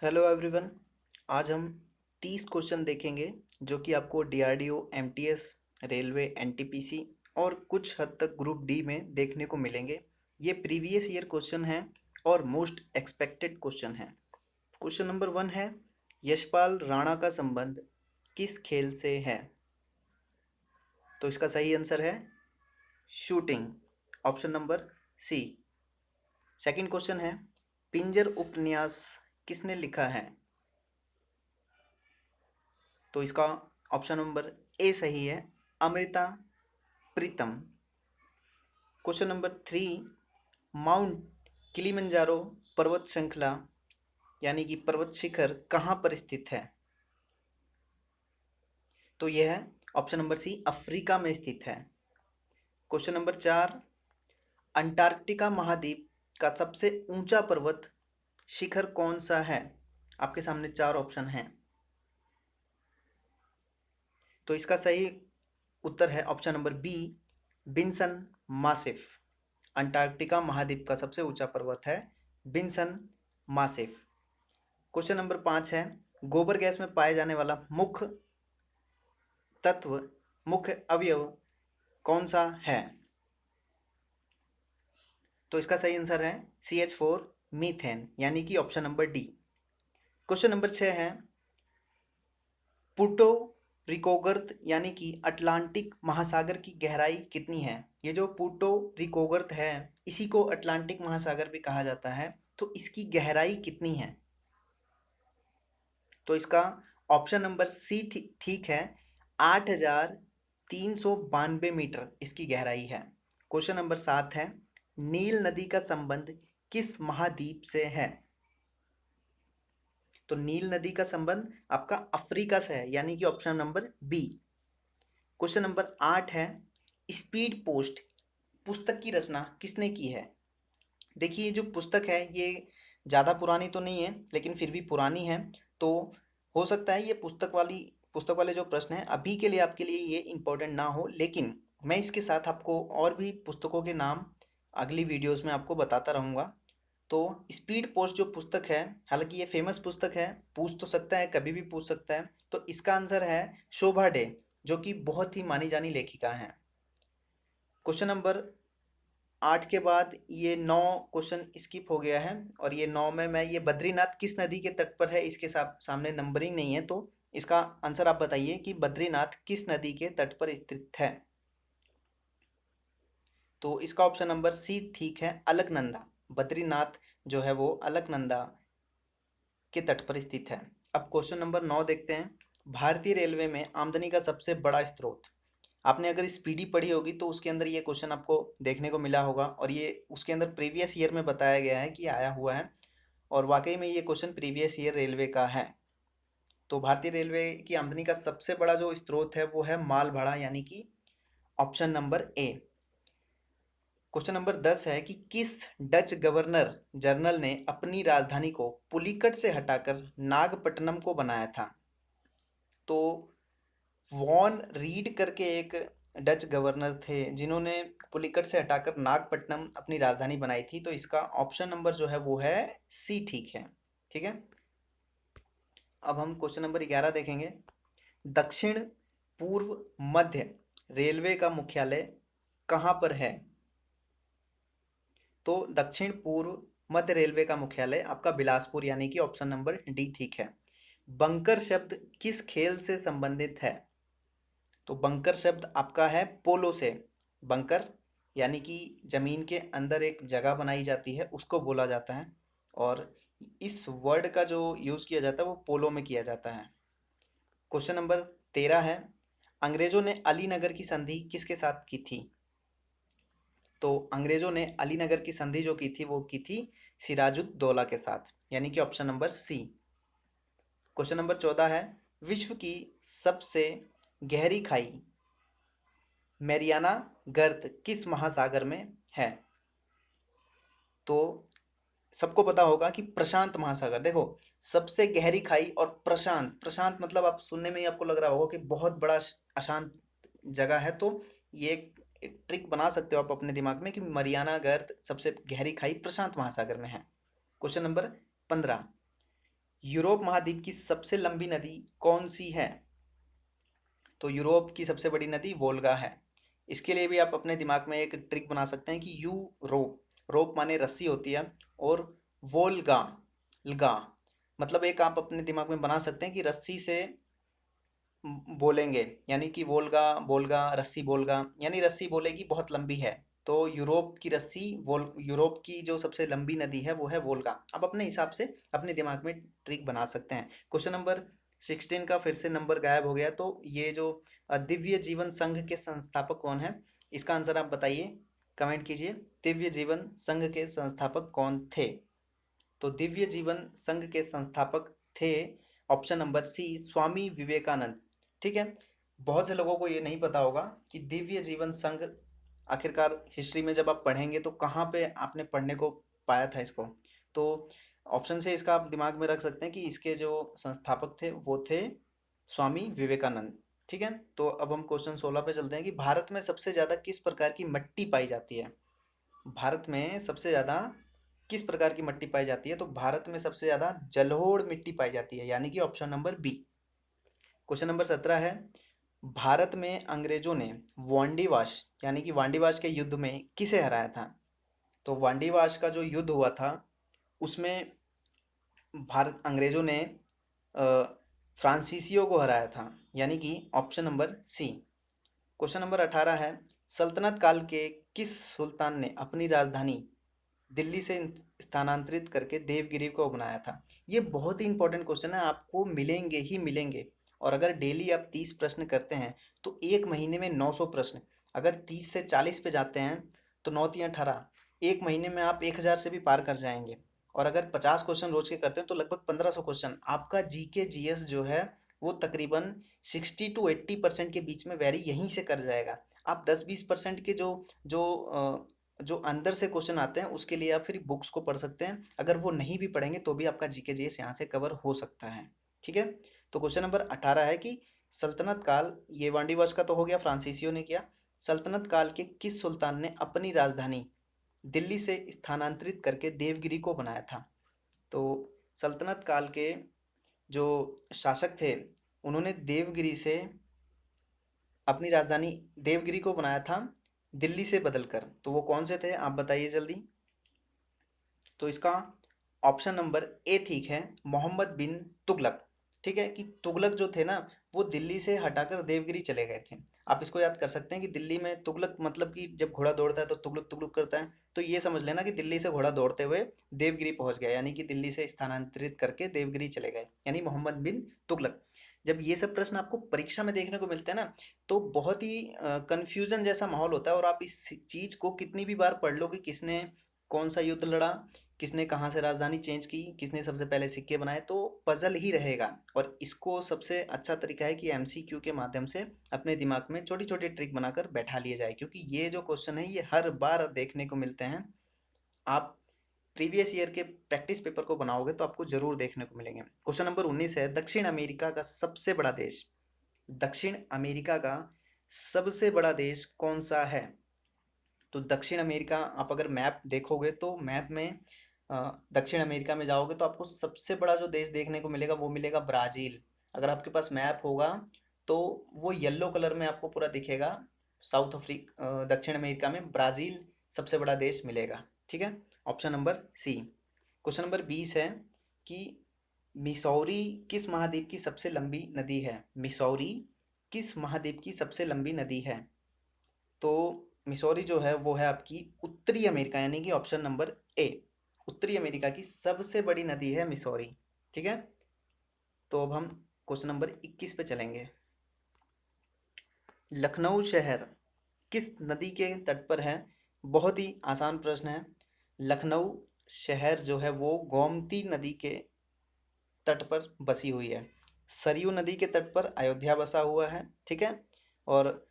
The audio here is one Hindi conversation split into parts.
Hello everyone. आज हम 30 क्वेश्चन देखेंगे जो कि आपको डीआरडीओ, एमटीएस, रेलवे, एनटीपीसी और कुछ हद तक ग्रुप डी में देखने को मिलेंगे। ये प्रीवियस ईयर क्वेश्चन हैं और मोस्ट एक्सपेक्टेड क्वेश्चन हैं। क्वेश्चन नंबर 1 है, यशपाल राणा का संबंध किस खेल से है? तो इसका सही आंसर है shooting, option number C. Second question है, पिंजर उपन्यास किसने लिखा है? तो इसका ऑप्शन नंबर ए सही है, Amrita Pritam. Question number 3, mount Kilimanjaro पर्वत श्रृंखला यानी कि पर्वत शिखर कहाँ पर स्थित है? तो यह है ऑप्शन नंबर सी, अफ्रीका में स्थित है। क्वेश्चन नंबर 4, अंटार्कटिका महाद्वीप का सबसे ऊंचा पर्वत शिखर कौन सा है? आपके सामने 4 ऑप्शन हैं। तो इसका सही उत्तर है ऑप्शन नंबर बी, बिन्सन मासिफ। अंटार्कटिका महाद्वीप का सबसे ऊंचा पर्वत है बिन्सन मासिफ। क्वेश्चन नंबर 5 है, गोबर गैस में पाए जाने वाला मुख्य तत्व, मुख्य अवयव कौन सा है? तो इसका सही आंसर है CH4 मीथेन यानी कि option number D. Question number 6 है, पुर्टो रिकोगर्त यानी कि अटलांटिक महासागर की गहराई कितनी है? ये जो पुर्टो रिकोगर्त है इसी को अटलांटिक महासागर भी कहा जाता है। तो इसकी गहराई कितनी है? तो इसका ऑप्शन नंबर सी ठीक है, 8,392 मीटर इसकी गहराई है। क्वेश्चन नंबर 7 है, नील नदी का संबंध किस महाद्वीप से है? तो नील नदी का संबंध आपका अफ्रीका से है यानी कि option number B. Question number 8 है, स्पीड पोस्ट पुस्तक की रचना किसने की है? देखिए जो पुस्तक है ये ज़्यादा पुरानी तो नहीं है लेकिन फिर भी पुरानी है। तो हो सकता है ये पुस्तक वाले जो प्रश्न हैं अभी के लिए आपके लिए ये इम्पोर्टेंट ना हो, लेकिन मैं इसके साथ आपको और भी पुस्तकों के नाम अगली वीडियोस में आपको बताता रहूँगा। तो स्पीड पोस्ट जो पुस्तक है, हालांकि ये फेमस पुस्तक है, पूछ तो सकता है, कभी भी पूछ सकता है। तो इसका आंसर है शोभा डे, जो कि बहुत ही मानी जानी लेखिका हैं। क्वेश्चन नंबर 8 के बाद ये 9 क्वेश्चन स्किप हो गया है और ये 9 में मैं ये बद्रीनाथ किस नदी के तट पर है इसके सामने नंबरिंग नहीं है। तो इसका आंसर आप बताइए कि बद्रीनाथ किस नदी के तट पर स्थित है? तो इसका ऑप्शन नंबर सी ठीक है, अलकनंदा। बद्रीनाथ जो है वो अलकनंदा के तट पर स्थित है। अब क्वेश्चन नंबर 9 देखते हैं, भारतीय रेलवे में आमदनी का सबसे बड़ा स्रोत। आपने अगर स्पीडी पढ़ी होगी तो उसके अंदर ये क्वेश्चन आपको देखने को मिला होगा और ये उसके अंदर प्रीवियस ईयर में बताया गया है कि आया हुआ है और वाकई में ये क्वेश्चन प्रीवियस ईयर रेलवे का है। तो भारतीय रेलवे की आमदनी का सबसे बड़ा जो स्रोत है वो है माल भाड़ा यानी कि option number A. Question number 10 है कि किस डच गवर्नर जनरल ने अपनी राजधानी को पुलिकट से हटाकर नागपट्टनम को बनाया था? तो वॉन रीड करके एक डच गवर्नर थे जिन्होंने पुलिकट से हटाकर नागपट्टनम अपनी राजधानी बनाई थी। तो इसका ऑप्शन नंबर जो है वो है सी ठीक है। ठीक है, अब हम क्वेश्चन नंबर 11 देखेंगे, दक्षिण पूर्व मध्य रेलवे का मुख्यालय कहाँ पर है? तो दक्षिण पूर्व मध्य रेलवे का मुख्यालय आपका बिलासपुर यानी कि ऑप्शन नंबर डी ठीक है। बंकर शब्द किस खेल से संबंधित है? तो बंकर शब्द आपका है पोलो से। बंकर यानी कि जमीन के अंदर एक जगह बनाई जाती है उसको बोला जाता है और इस वर्ड का जो यूज किया जाता है वो पोलो में किया जाता है। क्वेश्चन नंबर 13 है, अंग्रेजों ने अलीनगर की संधि किसके साथ की थी? तो अंग्रेजों ने अलीनगर की संधि जो की थी वो की थी सिराजुद्दौला के साथ यानी कि option number C. Question number 14 है, विश्व की सबसे गहरी खाई मैरियाना गर्त किस महासागर में है? तो सबको पता होगा कि प्रशांत महासागर। देखो सबसे गहरी खाई और प्रशांत, प्रशांत मतलब आप सुनने में ही आपको लग रहा होगा कि बहुत बड़ा अशांत जगह है। तो ये एक ट्रिक बना सकते हो आप अपने दिमाग में कि मरियाना गर्त सबसे गहरी खाई प्रशांत महासागर में है। क्वेश्चन नंबर 15, यूरोप महाद्वीप की सबसे लंबी नदी कौन सी है? तो यूरोप की सबसे बड़ी नदी वोल्गा है। इसके लिए भी आप अपने दिमाग में एक ट्रिक बना सकते हैं कि यू रोप, रोप माने रस्सी होती है, और वोल्गा, लगा, मतलब एक आप अपने दिमाग में बना सकते हैं कि रस्सी से बोलेंगे, यानी कि वोल्गा बोलगा रस्सी बोलगा, यानी रस्सी बोलेगी बहुत लंबी है। तो यूरोप की रस्सी वोल यूरोप की जो सबसे लंबी नदी है वो है वोल्गा। आप अपने हिसाब से अपने दिमाग में ट्रिक बना सकते हैं। क्वेश्चन नंबर 16 का फिर से नंबर गायब हो गया, तो ये जो दिव्य जीवन संघ के संस्थापक कौन है, इसका आंसर आप बताइए, कमेंट कीजिए। दिव्य जीवन संघ के संस्थापक कौन थे? तो दिव्य जीवन संघ के संस्थापक थे ऑप्शन नंबर सी, स्वामी विवेकानंद। ठीक है, बहुत से लोगों को ये नहीं पता होगा कि दिव्य जीवन संघ आखिरकार हिस्ट्री में जब आप पढ़ेंगे तो कहाँ पे आपने पढ़ने को पाया था इसको। तो ऑप्शन से इसका आप दिमाग में रख सकते हैं कि इसके जो संस्थापक थे वो थे स्वामी विवेकानंद। ठीक है, तो अब हम क्वेश्चन 16 पे चलते हैं कि भारत में सबसे ज़्यादा किस प्रकार की मिट्टी पाई जाती है? भारत में सबसे ज़्यादा किस प्रकार की मिट्टी पाई जाती है? तो भारत में सबसे ज़्यादा जलोढ़ मिट्टी पाई जाती है, यानी कि option number B. Question number 17 है, भारत में अंग्रेजों ने वांडीवाश यानी कि वांडीवाश के युद्ध में किसे हराया था? तो वांडीवाश का जो युद्ध हुआ था उसमें भारत अंग्रेजों ने फ्रांसीसियों को हराया था, यानी कि option number C. Question number 18 है, सल्तनत काल के किस सुल्तान ने अपनी राजधानी दिल्ली से स्थानांतरित करके देवगिरी को बनाया था? ये बहुत ही इंपॉर्टेंट क्वेश्चन है, आपको मिलेंगे ही मिलेंगे। और अगर डेली आप 30 प्रश्न करते हैं तो एक महीने में 900 प्रश्न, अगर 30 से 40 पे जाते हैं तो 9 तीन 18, एक महीने में आप 1000 से भी पार कर जाएंगे। और अगर 50 क्वेश्चन रोज के करते हैं तो लगभग 1500 क्वेश्चन, आपका जीके जीएस जो है वो तकरीबन 60 to 80% के बीच में वेरी यहीं से कर जाएगा। आप 10-20% के जो अंदर से क्वेश्चन आते हैं उसके लिए आप फिर बुक्स को पढ़ सकते हैं, अगर वो नहीं भी पढ़ेंगे तो भी आपका जीके जीएस यहाँ से कवर हो सकता है। ठीक है, तो क्वेश्चन नंबर 18 है कि सल्तनत काल, ये वांडीवंश का तो हो गया, फ्रांसीसियों ने किया। सल्तनत काल के किस सुल्तान ने अपनी राजधानी दिल्ली से स्थानांतरित करके देवगिरी को बनाया था? तो सल्तनत काल के जो शासक थे उन्होंने देवगिरी से अपनी राजधानी देवगिरी को बनाया था दिल्ली से बदलकर, तो वो कौन से थे आप बताइए जल्दी। तो इसका ऑप्शन नंबर ए ठीक है, मोहम्मद बिन तुगलक। ठीक है, कि तुगलक जो थे ना वो दिल्ली से हटाकर देवगिरी चले गए थे। आप इसको याद कर सकते हैं कि दिल्ली में तुगलक मतलब कि जब घोड़ा दौड़ता है तो तुगलक तुगलक करता है, तो ये समझ लेना कि दिल्ली से घोड़ा दौड़ते हुए देवगिरी पहुंच गया, यानी कि दिल्ली से स्थानांतरित करके देवगिरी चले गए, यानी मोहम्मद बिन तुगलक। जब ये सब प्रश्न आपको परीक्षा में देखने को मिलते हैं ना तो बहुत ही कंफ्यूजन जैसा माहौल होता है, और आप इस चीज को कितनी भी बार पढ़ लो कि किसने कौन सा युद्ध लड़ा, किसने कहाँ से राजधानी चेंज की, किसने सबसे पहले सिक्के बनाए, तो पजल ही रहेगा। और इसको सबसे अच्छा तरीका है कि एमसीक्यू के माध्यम से अपने दिमाग में छोटी छोटी ट्रिक बनाकर बैठा लिए जाए, क्योंकि ये जो क्वेश्चन है ये हर बार देखने को मिलते हैं। आप प्रीवियस ईयर के प्रैक्टिस पेपर को बनाओगे तो आपको जरूर देखने को मिलेंगे। क्वेश्चन नंबर 19 है, दक्षिण अमेरिका का सबसे बड़ा देश, दक्षिण अमेरिका का सबसे बड़ा देश कौन सा है? तो दक्षिण अमेरिका, आप अगर मैप देखोगे तो मैप में दक्षिण अमेरिका में जाओगे तो आपको सबसे बड़ा जो देश देखने को मिलेगा वो मिलेगा ब्राज़ील। अगर आपके पास मैप होगा तो वो येलो कलर में आपको पूरा दिखेगा, दक्षिण अमेरिका में ब्राज़ील सबसे बड़ा देश मिलेगा। ठीक है, option number C. Question number 20 है कि मिसौरी किस महाद्वीप की सबसे लंबी नदी है? मिसौरी किस महाद्वीप की सबसे लंबी नदी है? तो मिसौरी जो है वो है आपकी उत्तरी अमेरिका, यानी कि ऑप्शन नंबर ए, उत्तरी अमेरिका की सबसे बड़ी नदी है मिसौरी। ठीक है, तो अब हम क्वेश्चन नंबर 21 पे चलेंगे। लखनऊ शहर किस नदी के तट पर है? बहुत ही आसान प्रश्न है। लखनऊ शहर जो है वो गोमती नदी के तट पर बसी हुई है। सरयू नदी के तट पर अयोध्या बसा हुआ है। ठीक है, और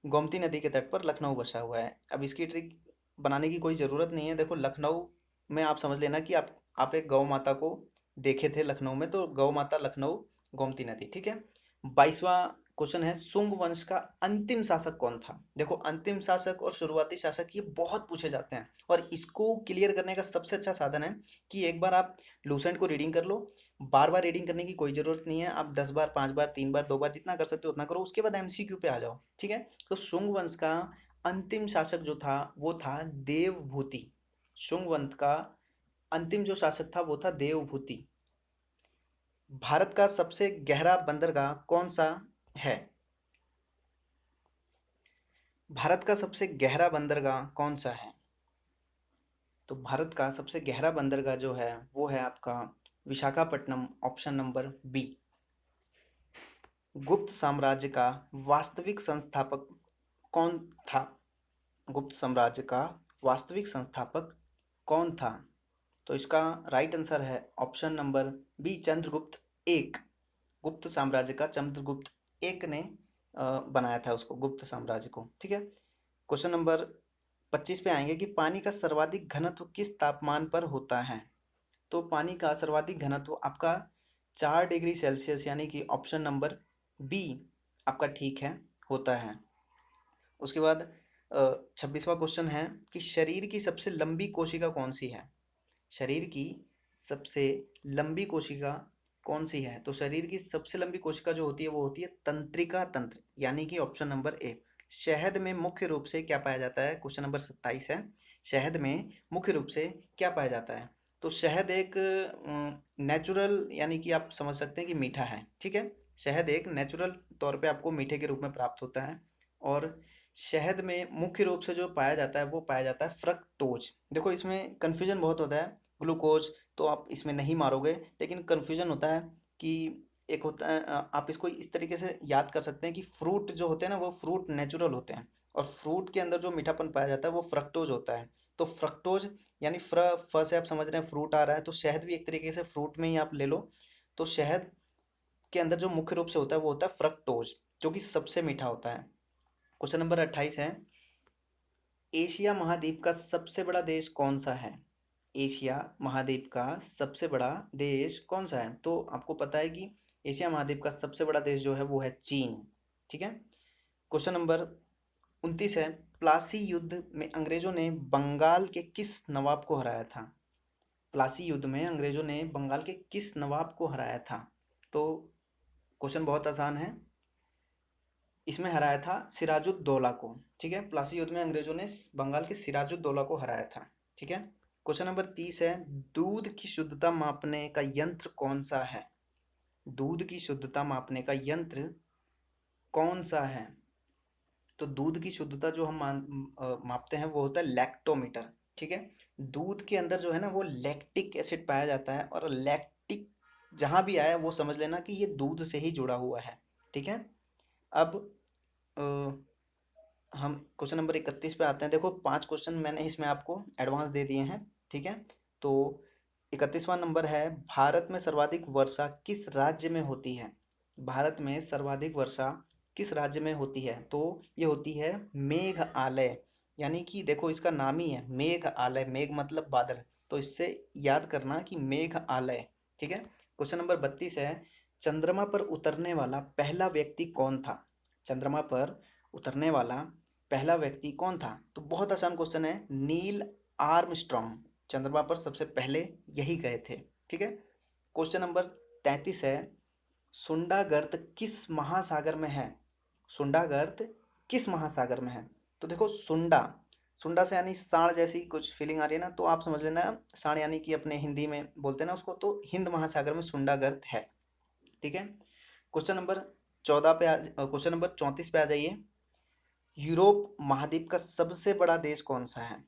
गोमती नदी के तट पर लखनऊ बसा हुआ है। अब इसकी ट्रिक बनाने की कोई ज़रूरत नहीं है। देखो लखनऊ में आप समझ लेना कि आप एक गौ माता को देखे थे लखनऊ में, तो गौ माता लखनऊ गोमती नदी। ठीक है, 22वां क्वेश्चन है सुंग वंश का अंतिम शासक कौन था। देखो अंतिम शासक और शुरुआती शासक ये बहुत पूछे जाते हैं, और इसको क्लियर करने का सबसे अच्छा साधन है कि एक बार आप लूसेंट को रीडिंग कर लो। बार बार रीडिंग करने की कोई जरूरत नहीं है, आप 10 बार, 5 बार, 3 बार, 2 बार जितना कर सकते हो उतना करो, उसके बाद एमसीक्यू पे आ जाओ। ठीक है, तो शुंग वंश का अंतिम शासक जो था वो था देवभूति। शुंग वंश का अंतिम जो शासक था वो था देवभूति। भारत का सबसे गहरा बंदरगाह कौन सा है। भारत का सबसे गहरा बंदरगाह कौन सा है। तो भारत का सबसे गहरा बंदरगाह जो है वो है आपका विशाखापट्टनम, ऑप्शन नंबर बी। गुप्त साम्राज्य का वास्तविक संस्थापक कौन था। गुप्त साम्राज्य का वास्तविक संस्थापक कौन था। तो इसका राइट आंसर है ऑप्शन नंबर बी, चंद्रगुप्त एक। गुप्त साम्राज्य का चंद्रगुप्त एक ने बनाया था उसको, गुप्त साम्राज्य को। ठीक है, क्वेश्चन नंबर 25 पे आएंगे कि पानी का सर्वाधिक घनत्व किस तापमान पर होता है। तो पानी का सर्वाधिक घनत्व आपका 4 डिग्री सेल्सियस, यानी कि ऑप्शन नंबर बी आपका ठीक है, होता है। उसके बाद 26वां क्वेश्चन है कि शरीर की सबसे लंबी कोशिका कौन सी है। शरीर की सबसे लंबी कोशिका कौन सी है। तो शरीर की सबसे लंबी कोशिका जो होती है वो होती है तंत्रिका तंत्र, यानी कि ऑप्शन नंबर ए। शहद में मुख्य रूप से क्या पाया जाता है, क्वेश्चन नंबर 27 है। शहद में मुख्य रूप से क्या पाया जाता है। तो शहद एक नेचुरल, यानी कि आप समझ सकते हैं कि मीठा है। ठीक है, शहद एक नेचुरल तौर पे आपको मीठे के रूप में प्राप्त होता है। और शहद में मुख्य रूप से जो पाया जाता है वो पाया जाता है फ्रक्टोज। देखो इसमें कन्फ्यूजन बहुत होता है, ग्लूकोज तो आप इसमें नहीं मारोगे, लेकिन कन्फ्यूजन होता है कि एक होता है आप इसको इस तरीके से याद कर सकते हैं कि फ्रूट जो होते हैं ना वो फ्रूट नेचुरल होते हैं, और फ्रूट के अंदर जो मीठापन पाया जाता है वो फ्रक्टोज होता है। तो फ्रक्टोज यानी फ से आप समझ रहे हैं फ्रूट आ रहा है, तो शहद भी एक तरीके से फ्रूट में ही आप ले लो। तो शहद के अंदर जो मुख्य रूप से होता है वो होता है फ्रक्टोज, जो कि सबसे मीठा होता है। क्वेश्चन नंबर 28 है, एशिया महाद्वीप का सबसे बड़ा देश कौन सा है। एशिया महाद्वीप का सबसे बड़ा देश कौन सा है। तो आपको पता है कि एशिया महाद्वीप का सबसे बड़ा देश जो है वो है चीन। ठीक है, क्वेश्चन नंबर 29 है, प्लासी युद्ध में अंग्रेजों ने बंगाल के किस नवाब को हराया था। प्लासी युद्ध में अंग्रेजों ने बंगाल के किस नवाब को हराया था। तो क्वेश्चन बहुत आसान है, इसमें हराया था सिराजुद्दौला को। ठीक है, प्लासी युद्ध में अंग्रेजों ने बंगाल के सिराजुद्दौला को हराया था। ठीक है, क्वेश्चन नंबर 30 है, दूध की शुद्धता मापने का यंत्र कौन सा है। दूध की शुद्धता मापने का यंत्र कौन सा है। तो दूध की शुद्धता जो हम मापते हैं वो होता है लैक्टोमीटर। ठीक है, दूध के अंदर जो है ना वो लैक्टिक एसिड पाया जाता है, और लैक्टिक जहां भी आया वो समझ लेना कि ये दूध से ही जुड़ा हुआ है। ठीक है, अब अ, हम क्वेश्चन नंबर 31 पे आते हैं। देखो 5 क्वेश्चन मैंने इसमें आपको एडवांस दे दिए हैं। ठीक है, तो 31वां नंबर है, भारत में सर्वाधिक वर्षा किस राज्य में होती है। भारत में सर्वाधिक वर्षा किस राज्य में होती है। तो ये होती है मेघालय, यानी कि देखो इसका नाम ही है मेघालय, मेघ मतलब बादल, तो इससे याद करना कि मेघालय। ठीक है, क्वेश्चन नंबर 32 है, चंद्रमा पर उतरने वाला पहला व्यक्ति कौन था। चंद्रमा पर उतरने वाला पहला व्यक्ति कौन था। तो बहुत आसान क्वेश्चन है, नील आर्मस्ट्रॉन्ग चंद्रमा पर सबसे पहले यही गए थे। ठीक है, क्वेश्चन नंबर 33 है, सुंडा गर्त किस महासागर में है। सुंडा गर्त किस महासागर में है। तो देखो सुंडा, सुंडा से यानी सांड जैसी कुछ फीलिंग आ रही है ना, तो आप समझ लेना सांड यानी कि अपने हिंदी में बोलते हैं ना उसको, तो हिंद महासागर में सुंडा गर्त है। ठीक है, क्वेश्चन नंबर 14 पे क्वेश्चन नंबर 34 पे आ जाइए, यूरोप महाद्वीप का सबसे बड़ा देश कौन सा है।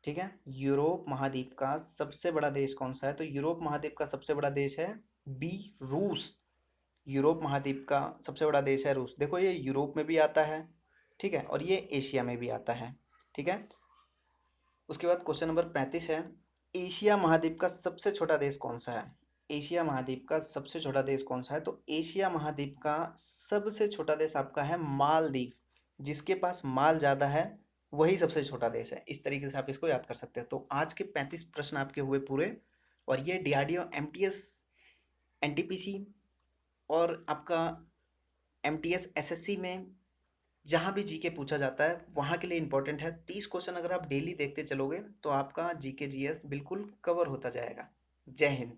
ठीक है, यूरोप महाद्वीप का सबसे बड़ा देश कौन सा है। तो यूरोप महाद्वीप का सबसे बड़ा देश है बी, रूस। यूरोप महाद्वीप का सबसे बड़ा देश है रूस। देखो ये यूरोप में भी आता है, ठीक है, और ये एशिया में भी आता है। ठीक है, उसके बाद क्वेश्चन नंबर 35 है, एशिया महाद्वीप का सबसे छोटा देश कौन सा है। एशिया महाद्वीप का सबसे छोटा देश कौन सा है। तो एशिया महाद्वीप का सबसे छोटा देश आपका है मालदीव। जिसके पास माल ज़्यादा है वही सबसे छोटा देश है। इस तरीके से आप इसको याद कर सकते हैं। तो आज के 35 प्रश्न आपके हुए पूरे, और ये डीआरडीओ एमटीएस, एनटीपीसी और आपका एमटीएस एसएससी में जहाँ भी जीके पूछा जाता है वहाँ के लिए इंपॉर्टेंट है। 30 क्वेश्चन अगर आप डेली देखते चलोगे तो आपका जीके जीएस बिल्कुल कवर होता जाएगा। जय हिंद।